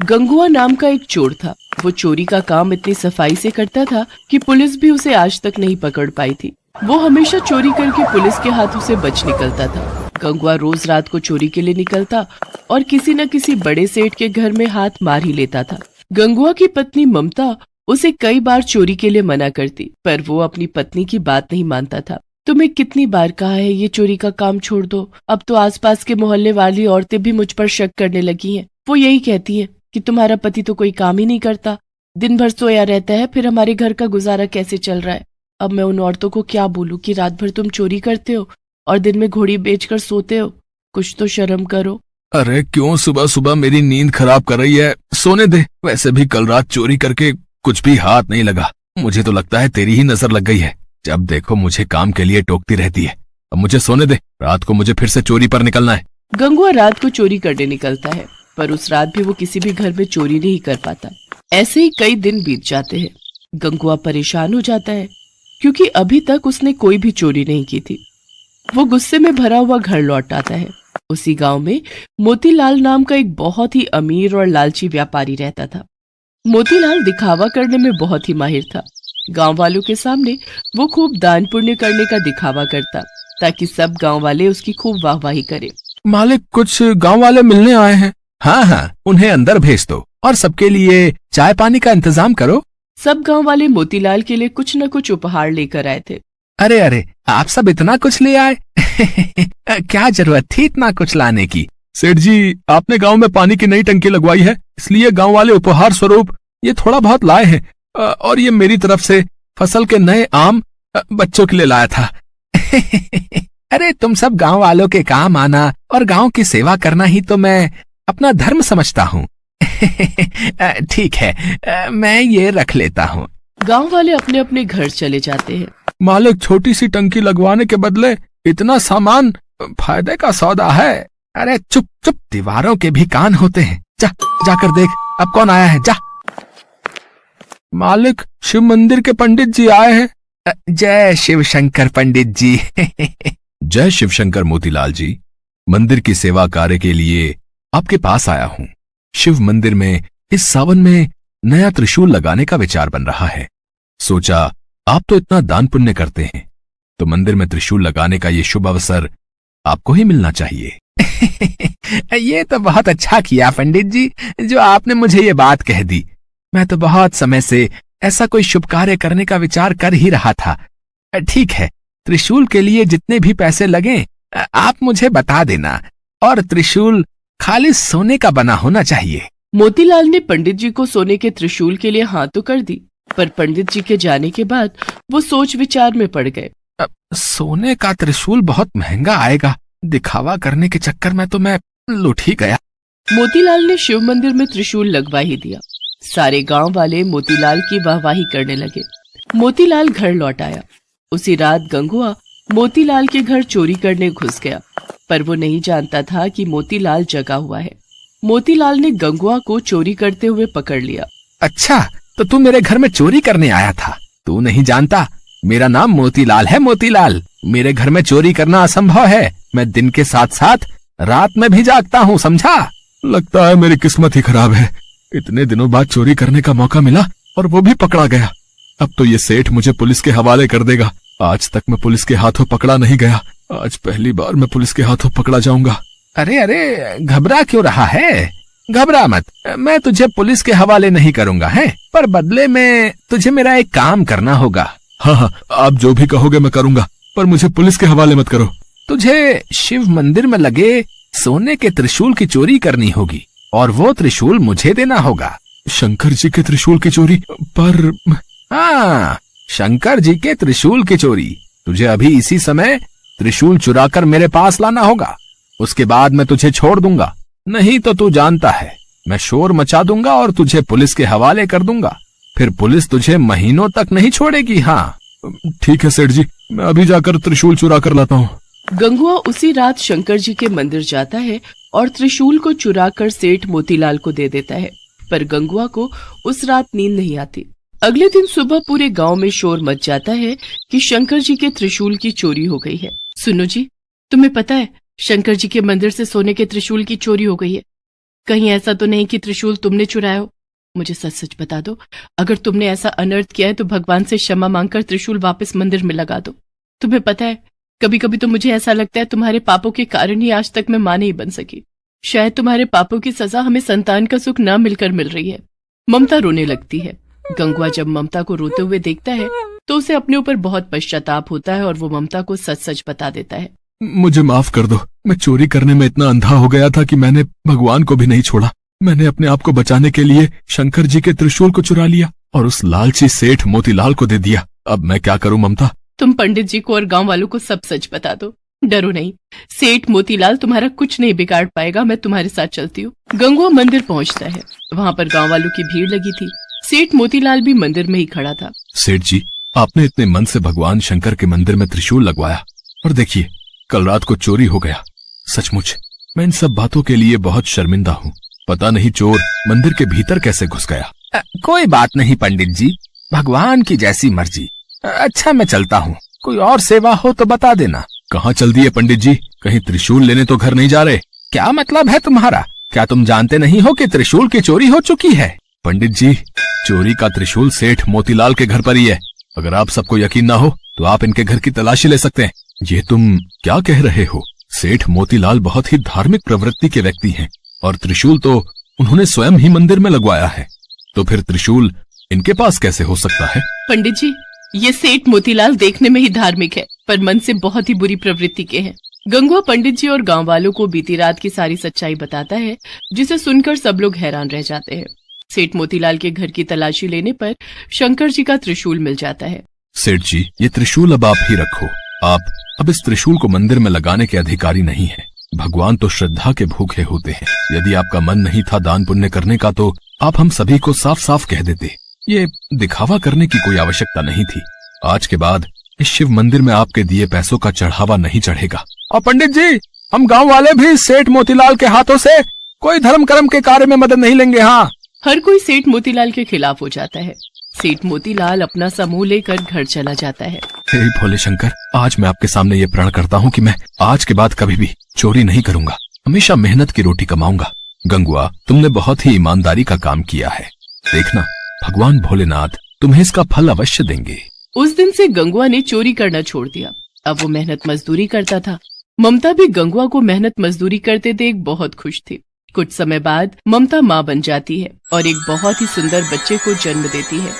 गंगुआ नाम का एक चोर था। वो चोरी का काम इतनी सफाई से करता था कि पुलिस भी उसे आज तक नहीं पकड़ पाई थी। वो हमेशा चोरी करके पुलिस के हाथों से बच निकलता था। गंगुआ रोज रात को चोरी के लिए निकलता और किसी न किसी बड़े सेठ के घर में हाथ मार ही लेता था। गंगुआ की पत्नी ममता उसे कई बार चोरी के लिए मना करती, पर वो अपनी पत्नी की बात नहीं मानता था। तुम्हें कितनी बार कहा है ये चोरी का काम छोड़ दो। अब तो आसपास के मोहल्ले वाली औरतें भी मुझ पर शक करने लगी हैं। वो यही कहती हैं कि तुम्हारा पति तो कोई काम ही नहीं करता, दिन भर सोया रहता है, फिर हमारे घर का गुजारा कैसे चल रहा है। अब मैं उन औरतों को क्या बोलूं कि रात भर तुम चोरी करते हो और दिन में घोड़ी बेचकर सोते हो। कुछ तो शर्म करो। अरे क्यों सुबह सुबह मेरी नींद खराब कर रही है, सोने दे। वैसे भी कल रात चोरी करके कुछ भी हाथ नहीं लगा। मुझे तो लगता है तेरी ही नजर लग गई है। जब देखो मुझे काम के लिए टोकती रहती है। अब मुझे सोने दे, रात को मुझे फिर से चोरी पर निकलना है। गंगुआ रात को चोरी करने निकलता है, पर उस रात भी वो किसी भी घर में चोरी नहीं कर पाता। ऐसे ही कई दिन बीत जाते हैं। गंगुआ परेशान हो जाता है क्योंकि अभी तक उसने कोई भी चोरी नहीं की थी। वो गुस्से में भरा हुआ घर लौट आता है। उसी गांव में मोतीलाल नाम का एक बहुत ही अमीर और लालची व्यापारी रहता था। मोतीलाल दिखावा करने में बहुत ही माहिर था। गांव वालों के सामने वो खूब दान पुण्य करने का दिखावा करता ताकि सब गांव वाले उसकी खूब वाहवाही करें। मालिक, कुछ गांव वाले मिलने आए हैं। हाँ हाँ, उन्हें अंदर भेज दो और सबके लिए चाय पानी का इंतजाम करो। सब गांव वाले मोतीलाल के लिए कुछ न कुछ उपहार लेकर आए थे। अरे अरे, आप सब इतना कुछ ले आए? क्या जरूरत थी इतना कुछ लाने की? सेठ जी, आपने गांव में पानी की नई टंकी लगवाई है, इसलिए गांव वाले उपहार स्वरूप ये थोड़ा बहुत लाए हैं। और ये मेरी तरफ से फसल के नए आम बच्चों के लिए लाया था। अरे तुम सब गांव वालों के काम आना और गांव की सेवा करना ही तो मैं अपना धर्म समझता हूँ। ठीक है, मैं ये रख लेता हूँ। गांव वाले अपने अपने घर चले जाते हैं। मालिक, छोटी सी टंकी लगवाने के बदले इतना सामान फायदे का सौदा है। अरे चुप चुप, दीवारों के भी कान होते हैं। जाकर देख अब कौन आया है, जा। मालिक, शिव मंदिर के पंडित जी आए हैं। जय शिव शंकर पंडित जी। जय शिव शंकर मोतीलाल जी, मंदिर की सेवा कार्य के लिए आपके पास आया हूँ। शिव मंदिर में इस सावन में नया त्रिशूल लगाने का विचार बन रहा है। सोचा आप तो इतना दान पुण्य करते हैं, तो मंदिर में त्रिशूल लगाने का ये शुभ अवसर आपको ही मिलना चाहिए। ये तो बहुत अच्छा किया पंडित जी, जो आपने मुझे ये बात कह दी। मैं तो बहुत समय से ऐसा कोई शुभ कार्य करने का विचार कर ही रहा था। ठीक है, त्रिशूल के लिए जितने भी पैसे लगे आप मुझे बता देना, और त्रिशूल खाली सोने का बना होना चाहिए। मोतीलाल ने पंडित जी को सोने के त्रिशूल के लिए हाँ तो कर दी, पर पंडित जी के जाने के बाद वो सोच विचार में पड़ गए। सोने का त्रिशूल बहुत महंगा आएगा, दिखावा करने के चक्कर में तो मैं लुट ही गया। मोतीलाल ने शिव मंदिर में त्रिशूल लगवा ही दिया। सारे गांव वाले मोतीलाल की वाहवाही करने लगे। मोतीलाल घर लौट आया। उसी रात गंगुआ मोतीलाल के घर चोरी करने घुस गया, पर वो नहीं जानता था कि मोतीलाल जगा हुआ है। मोतीलाल ने गंगुआ को चोरी करते हुए पकड़ लिया। अच्छा, तो तू मेरे घर में चोरी करने आया था? तू नहीं जानता मेरा नाम मोतीलाल है। मोतीलाल, मेरे घर में चोरी करना असंभव है। मैं दिन के साथ साथ रात में भी जागता हूँ, समझा? लगता है मेरी किस्मत ही खराब है। इतने दिनों बाद चोरी करने का मौका मिला और वो भी पकड़ा गया। अब तो ये सेठ मुझे पुलिस के हवाले कर देगा। आज तक मैं पुलिस के हाथों पकड़ा नहीं गया, आज पहली बार मैं पुलिस के हाथों पकड़ा जाऊंगा। अरे अरे, घबरा क्यों रहा है? घबरा मत, मैं तुझे पुलिस के हवाले नहीं करूंगा, है? पर बदले में तुझे मेरा एक काम करना होगा। हाँ हाँ, आप जो भी कहोगे मैं करूंगा, पर मुझे पुलिस के हवाले मत करो। तुझे शिव मंदिर में लगे सोने के त्रिशूल की चोरी करनी होगी और वो त्रिशूल मुझे देना होगा। शंकर जी के त्रिशूल की चोरी? पर हाँ, शंकर जी के त्रिशूल की चोरी। तुझे अभी इसी समय त्रिशूल चुराकर मेरे पास लाना होगा, उसके बाद मैं तुझे छोड़ दूंगा। नहीं तो तू जानता है मैं शोर मचा दूंगा और तुझे पुलिस के हवाले कर दूंगा। फिर पुलिस तुझे महीनों तक नहीं छोड़ेगी। हाँ ठीक है सेठ जी, मैं अभी जाकर त्रिशूल चुरा कर लाता हूँ। गंगुआ उसी रात शंकर जी के मंदिर जाता है और त्रिशूल को चुराकर सेठ मोतीलाल को दे देता है, पर गंगुआ को उस रात नींद नहीं आती। अगले दिन सुबह पूरे गांव में शोर मच जाता है कि शंकर जी के त्रिशूल की चोरी हो गई है। सुनो जी, तुम्हें पता है शंकर जी के मंदिर से सोने के त्रिशूल की चोरी हो गई है। कहीं ऐसा तो नहीं कि त्रिशूल तुमने चुराया हो? मुझे सच सच बता दो। अगर तुमने ऐसा अनर्थ किया है तो भगवान से क्षमा मांगकर त्रिशूल वापस मंदिर में लगा दो। तुम्हें पता है, कभी कभी तो मुझे ऐसा लगता है तुम्हारे पापों के कारण ही आज तक मैं मां नहीं बन सकी। शायद तुम्हारे पापों की सजा हमें संतान का सुख न मिलकर मिल रही है। ममता रोने लगती है। गंगवा जब ममता को रोते हुए देखता है तो उसे अपने ऊपर बहुत पश्चाताप होता है और वो ममता को सच सच बता देता है। मुझे माफ कर दो। मैं चोरी करने में इतना अंधा हो गया था कि मैंने भगवान को भी नहीं छोड़ा। मैंने अपने आप को बचाने के लिए शंकर जी के त्रिशूल को चुरा लिया और उस लालची सेठ मोतीलाल को दे दिया। अब मैं क्या करूं ममता? तुम पंडित जी को और गांव वालों को सब सच बता दो। डरो नहीं, सेठ मोतीलाल तुम्हारा कुछ नहीं बिगाड़ पाएगा। मैं तुम्हारे साथ चलती हूँ। गंगवा मंदिर पहुंचता है। वहां पर गांव वालों की भीड़ लगी थी। सेठ मोतीलाल भी मंदिर में ही खड़ा था। सेठ जी, आपने इतने मन से भगवान शंकर के मंदिर में त्रिशूल लगवाया और देखिए कल रात को चोरी हो गया। सचमुच मैं इन सब बातों के लिए बहुत शर्मिंदा हूँ। पता नहीं चोर मंदिर के भीतर कैसे घुस गया। कोई बात नहीं पंडित जी, भगवान की जैसी मर्जी। अच्छा मैं चलता हूँ, कोई और सेवा हो तो बता देना। कहाँ चल दिए पंडित जी? कहीं त्रिशूल लेने तो घर नहीं जा रहे? क्या मतलब है तुम्हारा? क्या तुम जानते नहीं हो कि त्रिशूल की चोरी हो चुकी है? पंडित जी, चोरी का त्रिशूल सेठ मोतीलाल के घर पर ही है। अगर आप सबको यकीन ना हो तो आप इनके घर की तलाशी ले सकते हैं। ये तुम क्या कह रहे हो? सेठ मोतीलाल बहुत ही धार्मिक प्रवृत्ति के व्यक्ति हैं और त्रिशूल तो उन्होंने स्वयं ही मंदिर में लगवाया है। तो फिर त्रिशूल इनके पास कैसे हो सकता है? पंडित जी, ये सेठ मोतीलाल देखने में ही धार्मिक है पर मन से बहुत ही बुरी प्रवृत्ति के हैं। गंगवा पंडित जी और गांव वालों को बीती रात की सारी सच्चाई बताता है, जिसे सुनकर सब लोग हैरान रह जाते हैं। सेठ मोतीलाल के घर की तलाशी लेने पर शंकर जी का त्रिशूल मिल जाता है। सेठ जी, ये त्रिशूल अब आप ही रखो। आप अब इस त्रिशूल को मंदिर में लगाने के अधिकारी नहीं हैं। भगवान तो श्रद्धा के भूखे होते हैं। यदि आपका मन नहीं था दान पुण्य करने का तो आप हम सभी को साफ साफ कह देते। ये दिखावा करने की कोई आवश्यकता नहीं थी। आज के बाद इस शिव मंदिर में आपके दिए पैसों का चढ़ावा नहीं चढ़ेगा। और पंडित जी, हम गांव वाले भी सेठ मोतीलाल के हाथों से कोई धर्म कर्म के कार्य में मदद नहीं लेंगे। हाँ, हर कोई सेठ मोतीलाल के खिलाफ हो जाता है। सेठ मोतीलाल अपना समूह लेकर घर चला जाता है। हे भोले शंकर, आज मैं आपके सामने ये प्रण करता हूँ कि मैं आज के बाद कभी भी चोरी नहीं करूंगा। हमेशा मेहनत की रोटी कमाऊंगा। गंगवा, तुमने बहुत ही ईमानदारी का काम किया है। देखना, भगवान भोलेनाथ तुम्हें इसका फल अवश्य देंगे। उस दिन से गंगवा ने चोरी करना छोड़ दिया। अब वो मेहनत मजदूरी करता था। ममता भी गंगवा को मेहनत मजदूरी करते देख बहुत खुश थी। कुछ समय बाद ममता माँ बन जाती है और एक बहुत ही सुंदर बच्चे को जन्म देती है।